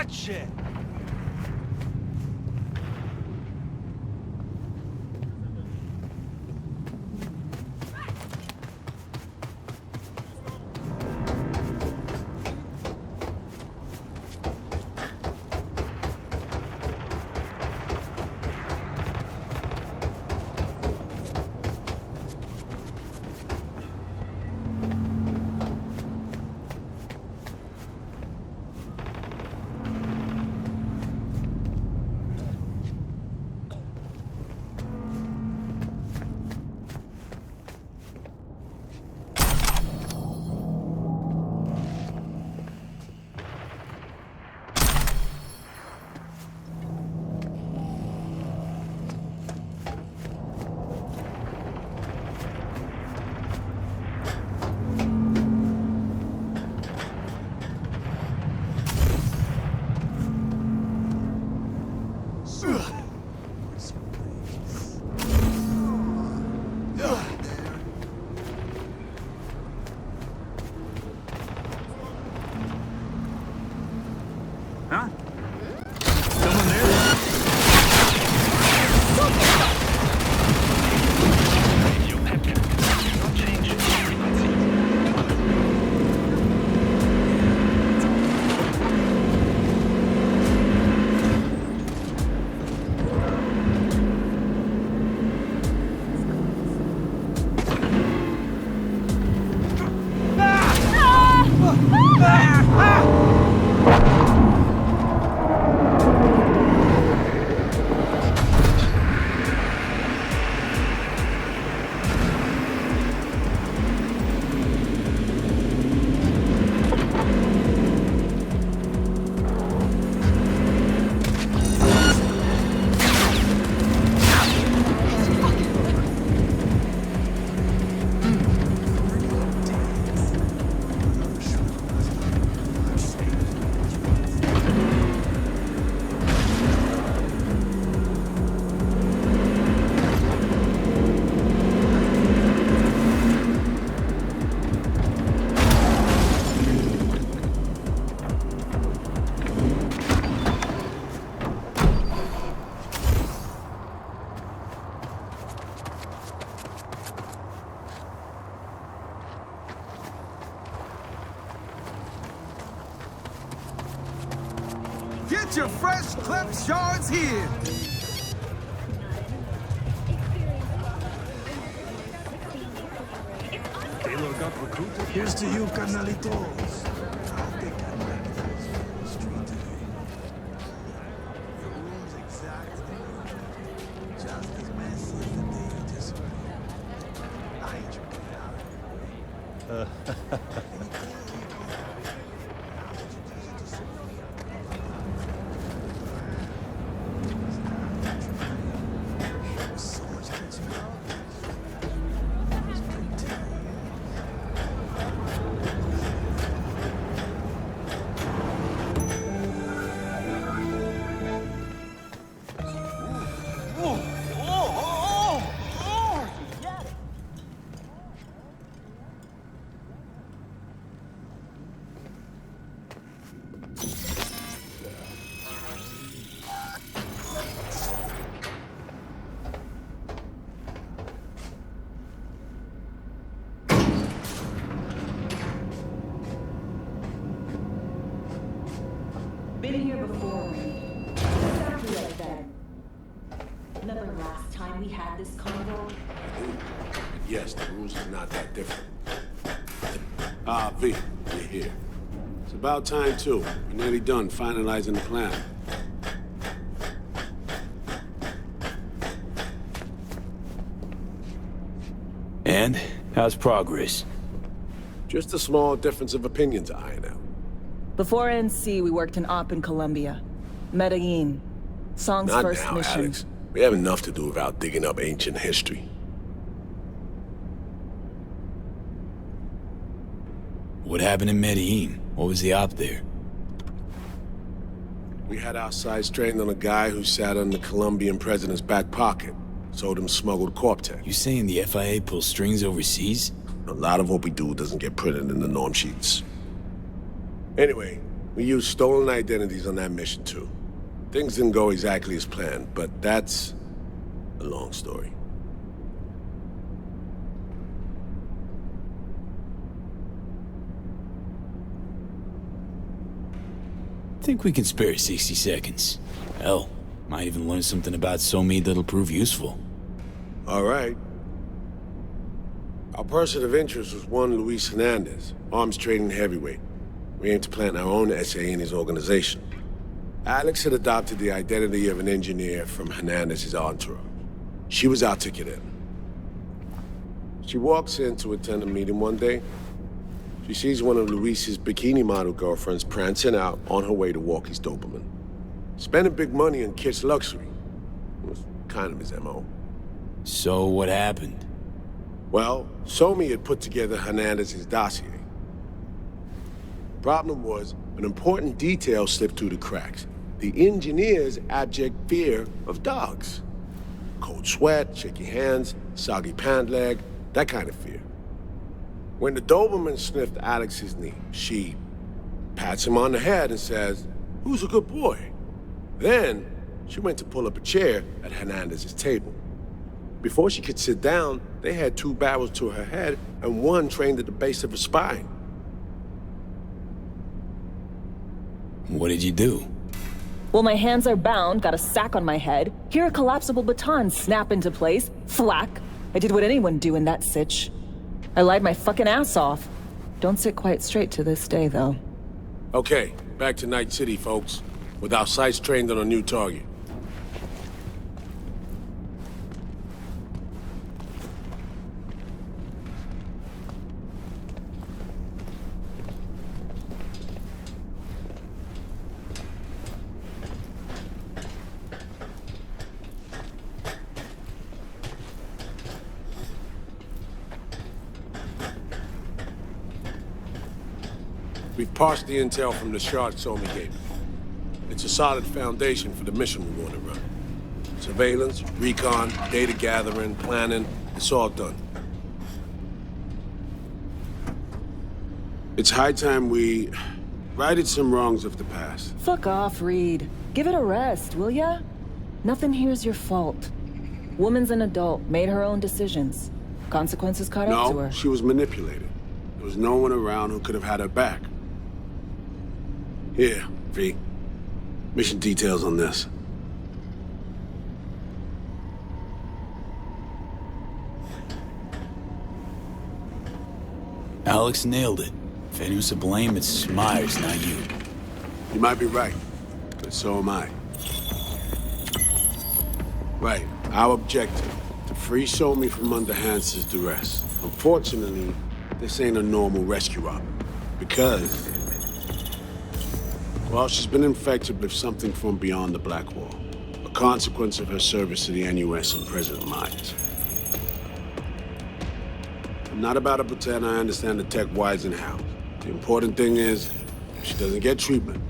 that shit! Huh? Someone there? Get your fresh clip shards here! Taylor got recruited? Here's to you, carnalitos. I'll take that back to the street today. The room's exactly just as messy as the day you disappeared. I ain't drinking out. Been here before, Reed. Exactly like that. Remember last time we had this convo? Yes, the rules is not that different. Ah, V, you're here. It's about time, too. We're nearly done finalizing the plan. And? How's progress? Just a small difference of opinion to iron out. Before NC, we worked in Op in Colombia. Medellin. Song's Not first now, mission. Alex. We have enough to do without digging up ancient history. What happened in Medellin? What was the op there? We had our sights trained on a guy who sat on the Colombian president's back pocket. Sold him smuggled Corp-Tech. You saying the FIA pulls strings overseas? A lot of what we do doesn't get printed in the norm sheets. Anyway, We used stolen identities on that mission, too. Things didn't go exactly as planned, but that's a long story. Think we can spare 60 seconds. Hell, might even learn something about Somi that'll prove useful. All right. Our person of interest was one Luis Hernandez, arms trading heavyweight. We aim to plant our own SA in his organization. Alex had adopted the identity of an engineer from Hernandez's entourage. She was our ticket in. She walks in to attend a meeting one day. She sees one of Luis's bikini model girlfriends prancing out on her way to walk his Doberman. Spending big money on kitsch luxury. It was kind of his MO. So what happened? Well, Somi had put together Hernandez's dossier. Problem was, an important detail slipped through the cracks. The engineer's abject fear of dogs. Cold sweat, shaky hands, soggy pant leg, that kind of fear. When the Doberman sniffed Alex's knee, she pats him on the head and says, "Who's a good boy?" Then, she went to pull up a chair at Hernandez's table. Before she could sit down, they had 2 barrels to her head and one trained at the base of her spine. What did you do? Well, my hands are bound, got a sack on my head. Here a collapsible baton snap into place. Thwack. I did what anyone do in that sitch. I lied my fucking ass off. Don't sit quite straight to this day, though. Okay, back to Night City, folks. With our sights trained on a new target. We've parsed the intel from the shard Somi gave me. It's a solid foundation for the mission we want to run. Surveillance, recon, data gathering, planning, it's all done. It's high time we righted some wrongs of the past. Fuck off, Reed. Give it a rest, will ya? Nothing here's your fault. Woman's an adult, made her own decisions. Consequences caught up to her. No, she was manipulated. There was no one around who could have had her back. Here, V. Mission details on this. Alex nailed it. If anyone's to blame, it's Myers, not you. You might be right, but so am I. Right, our objective, to free Somi from under Hansen's duress. Unfortunately, this ain't a normal rescue op. Because, well, she's been infected with something from beyond the Black Wall. A consequence of her service to the NUS and President Myers. I'm not about to pretend I understand the tech whys and hows. The important thing is, if she doesn't get treatment,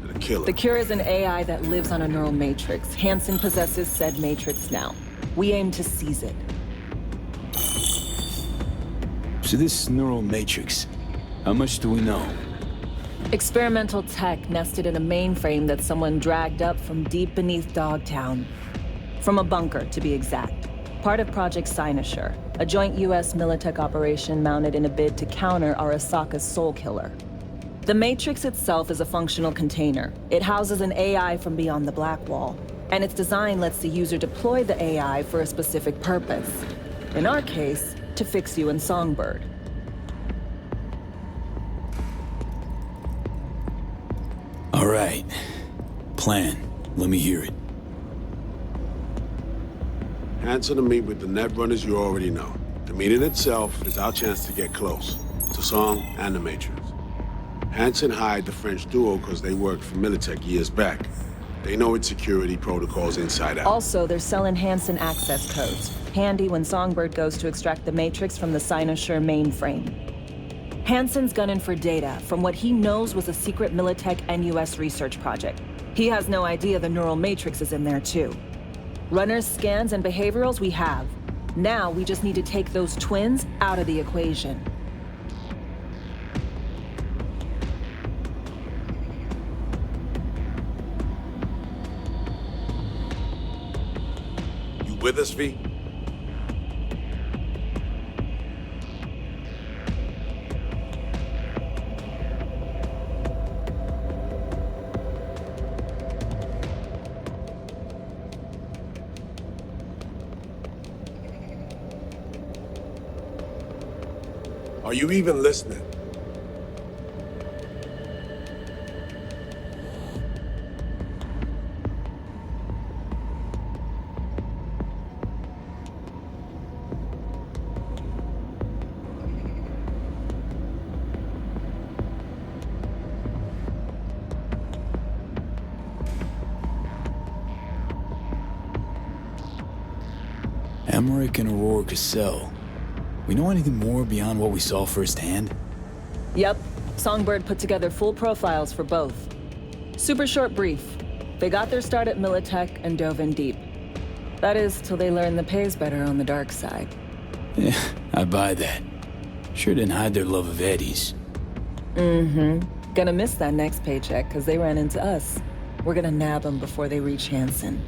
it'll kill her. The cure is an AI that lives on a neural matrix. Hansen possesses said matrix now. We aim to seize it. So this neural matrix, how much do we know? Experimental tech nested in a mainframe that someone dragged up from deep beneath Dogtown. From a bunker, to be exact. Part of Project Cynosure, a joint US Militech operation mounted in a bid to counter Arasaka's Soul Killer. The Matrix itself is a functional container. It houses an AI from beyond the Black Wall, and its design lets the user deploy the AI for a specific purpose. In our case, to fix you and Songbird. All right. Plan. Let me hear it. Hansen to meet with the net runners you already know. The meeting itself is our chance to get close. To Song and the Matrix. Hansen hired the French duo because they worked for Militech years back. They know its security protocols inside out. Also, they're selling Hansen access codes. Handy when Songbird goes to extract the Matrix from the Cynosure mainframe. Hansen's gunning for data from what he knows was a secret Militech NUS research project. He has no idea the neural matrix is in there too. Runners, scans, and behaviorals we have. Now we just need to take those twins out of the equation. with us, V? Are you even listening? Emmerich and Aurora Cassell. We know anything more beyond what we saw firsthand? Yep. Songbird put together full profiles for both. Super short brief. They got their start at Militech and dove in deep. That is, till they learned the pay's better on the dark side. Yeah, I buy that. Sure didn't hide their love of Eddie's. Mm-hmm. Gonna miss that next paycheck, because they ran into us. We're gonna nab them before they reach Hansen.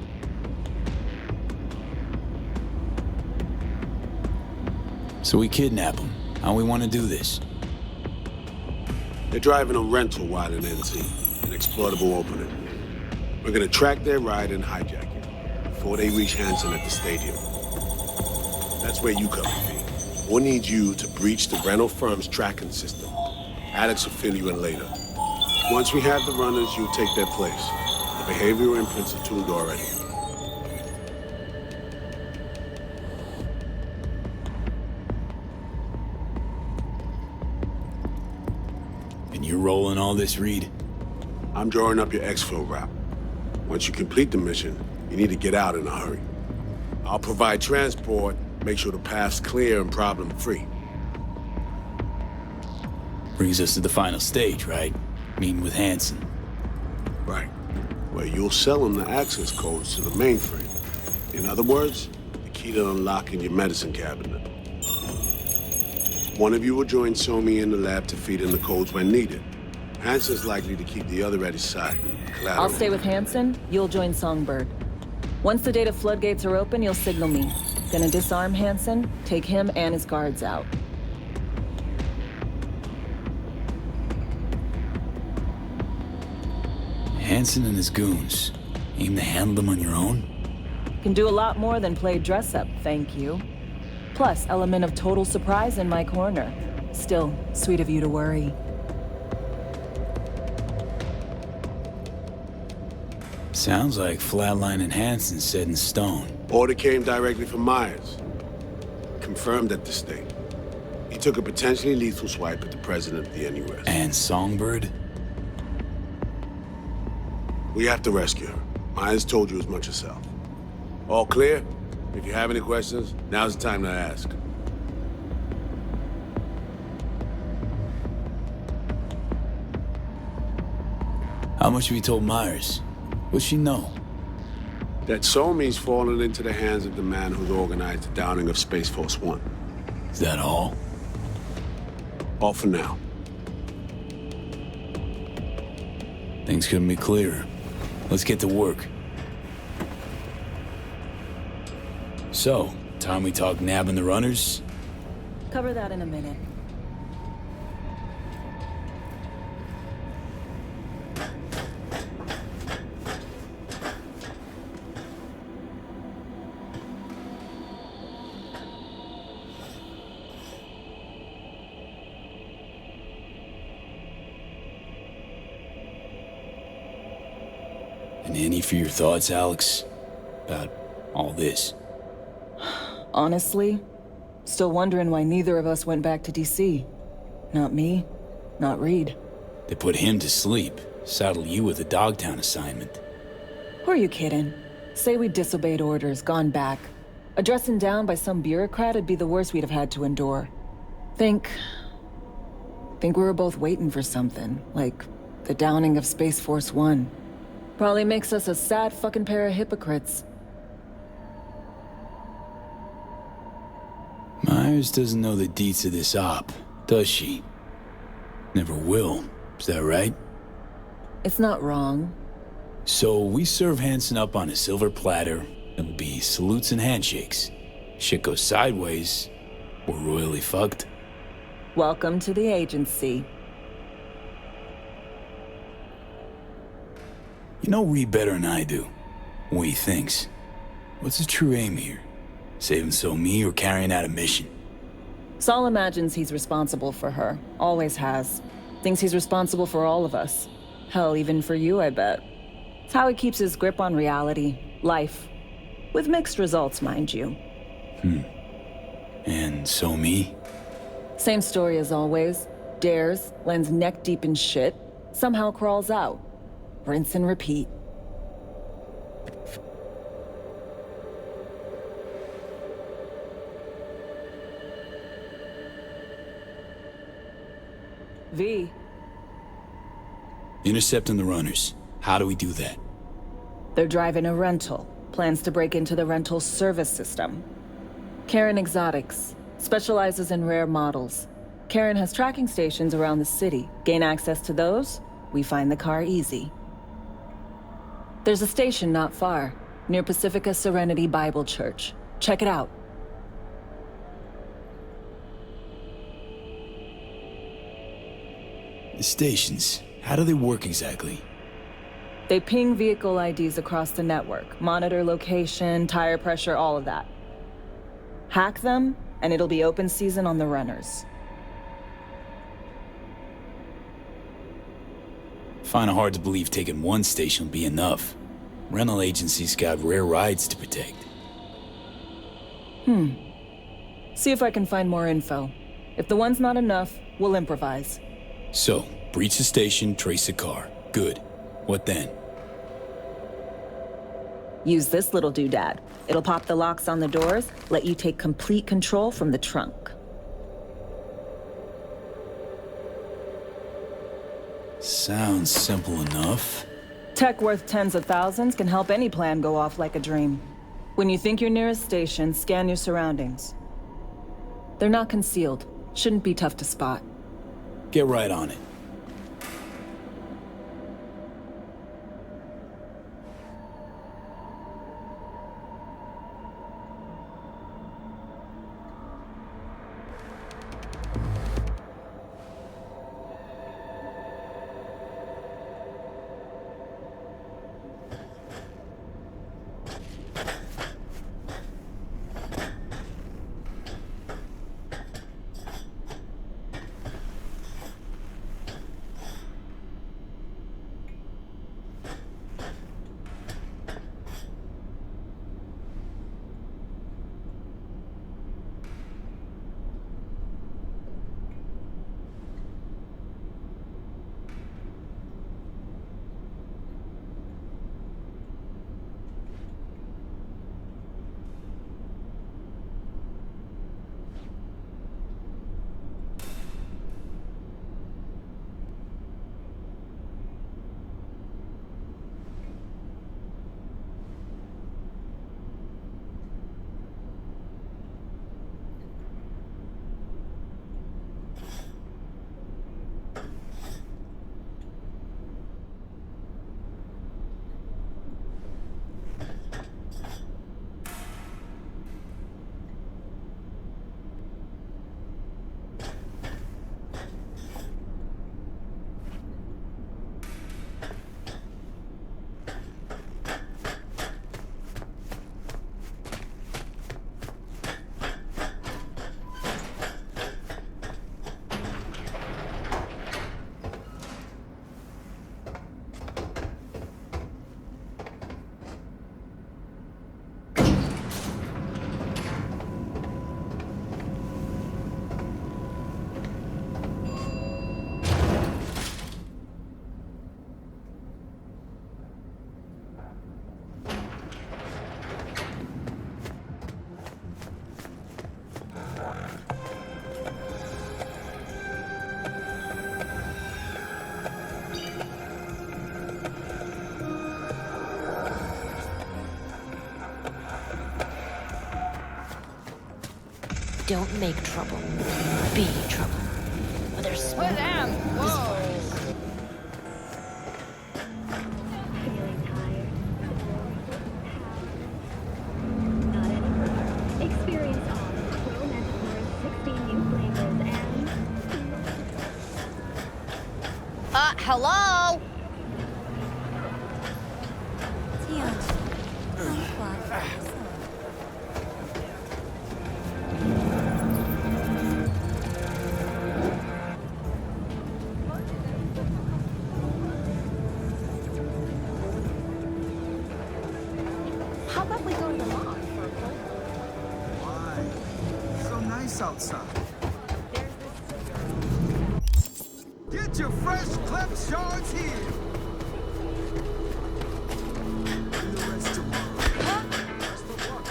So we kidnap them. How we want to do this? They're driving a rental while in NC, an exploitable opening. We're gonna track their ride and hijack it before they reach Hansen at the stadium. That's where you come in, V. We'll need you to breach the rental firm's tracking system. Alex will fill you in later. Once we have the runners, you'll take their place. The behavioral imprints are tuned already. And you're rolling all this, Reed? I'm drawing up your exfil route. Once you complete the mission, you need to get out in a hurry. I'll provide transport, make sure the path's clear and problem-free. Brings us to the final stage, right? Meeting with Hansen. Right. Where you'll sell him the access codes to the mainframe. In other words, the key to unlocking your medicine cabinet. One of you will join Somi in the lab to feed in the codes when needed. Hansen's likely to keep the other at his side. I'll stay with Hansen, you'll join Songbird. Once the data floodgates are open, you'll signal me. Gonna disarm Hansen, take him and his guards out. Hansen and his goons. Aim to handle them on your own? Can do a lot more than play dress-up, thank you. Plus, element of total surprise in my corner. Still, sweet of you to worry. Sounds like Flatline and Hansen set in stone. Order came directly from Myers. Confirmed at the state. He took a potentially lethal swipe at the president of the NUS. And Songbird? We have to rescue her. Myers told you as much herself. All clear? If you have any questions, now's the time to ask. How much have you told Myers? What's she know? That Somi's fallen into the hands of the man who's organized the downing of Space Force One. Is that all? All for now. Things couldn't be clearer. Let's get to work. So, time we talk nabbing the runners? Cover that in a minute. And any for your thoughts, Alex? About all this? Honestly, still wondering why neither of us went back to DC. Not me, not Reed. They put him to sleep, saddle you with a Dogtown assignment. Who are you kidding? Say we disobeyed orders, gone back. A dressing down by some bureaucrat would be the worst we'd have had to endure. Think we were both waiting for something, like the downing of Space Force One. Probably makes us a sad fucking pair of hypocrites. Myers doesn't know the deets of this op, does she? Never will, is that right? It's not wrong. So we serve Hansen up on a silver platter, It'll be salutes and handshakes. Shit goes sideways, we're royally fucked. Welcome to the agency. You know Reed better than I do. What he thinks. What's his true aim here? Saving so me or carrying out a mission? Saul imagines he's responsible for her. Always has. Thinks he's responsible for all of us. Hell, even for you, I bet. It's how he keeps his grip on reality, life. With mixed results, mind you. And so me? Same story as always. Dares, lands neck deep in shit, somehow crawls out. Rinse and repeat. V. Intercepting the runners. How do we do that? They're driving a rental. Plans to break into the rental service system. Karen Exotics. Specializes in rare models. Karen has tracking stations around the city. Gain access to those, we find the car easy. There's a station not far, near Pacifica Serenity Bible Church. Check it out. The stations. How do they work exactly? They ping vehicle IDs across the network, monitor location, tire pressure, all of that. Hack them, and it'll be open season on the runners. Find it hard to believe taking one station will be enough. Rental agencies got rare rides to protect. See if I can find more info. If the one's not enough, we'll improvise. So, breach the station, trace the car. Good. What then? Use this little doodad. It'll pop the locks on the doors, let you take complete control from the trunk. Sounds simple enough. Tech worth tens of thousands can help any plan go off like a dream. When you think you're near a station, scan your surroundings. They're not concealed. Shouldn't be tough to spot. Get right on it. Don't make trouble. Be trouble. Whether small Hello? How about we go to the mall for a cold? Why? So nice outside. Get your fresh clipped shards here. The rest tomorrow. Best of luck.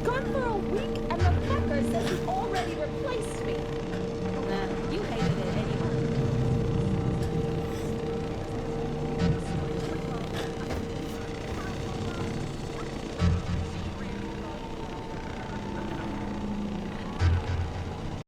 Gone for a week, and the fucker says he already replaced me.